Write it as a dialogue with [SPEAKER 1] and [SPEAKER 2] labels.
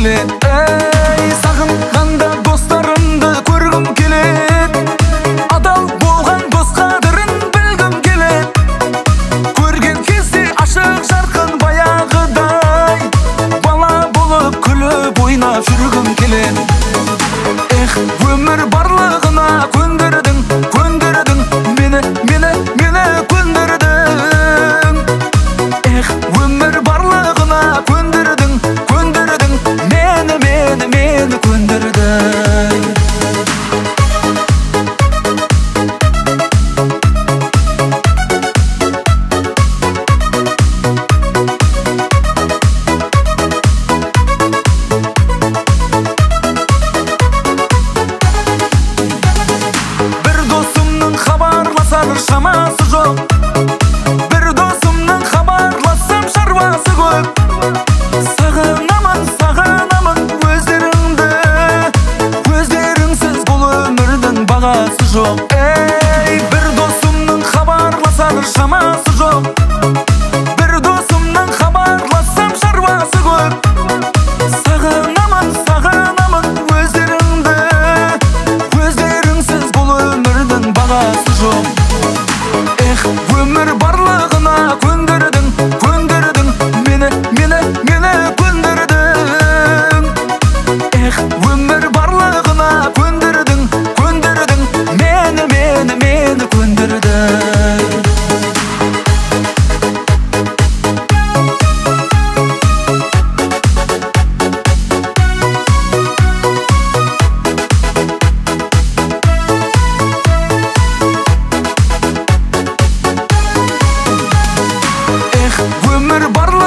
[SPEAKER 1] келет. Ey, сағынғанда достарымды көргім келет. Адал болған дос қадірін білгім келет. Көрген кезде ашық жарқын баяғыдай, бала болып күліп ойнап жүргім келет. Эх, өмір барлығына көндірдің, көндірдің, мені көндірдің. Эх, өмір барлығына көндірдің, көндірдің, мені көндірдің. Bir dosumның хабарласар шамасы жоқ. Bir dosumның хабарлассам шаруасы көп. Сағынамын, сағынамын өздеріңді. Өздеріңсіз бұл өмірдің бағасы жоқ. Ей, бір досымның хабарласар шамасы жоқ. Bir dosumның хабарлассам шаруасы көп. Сағынамын, сағынамын өздеріңді. Өздеріңсіз бұл өмірдің бағасы жоқ. Эх, өмір барлығына көндірдің, көндірдің, мені көндірдің. Эх, өмір барлығына көндірдің, көндірдің, мені көндірдің. Өмір барлығына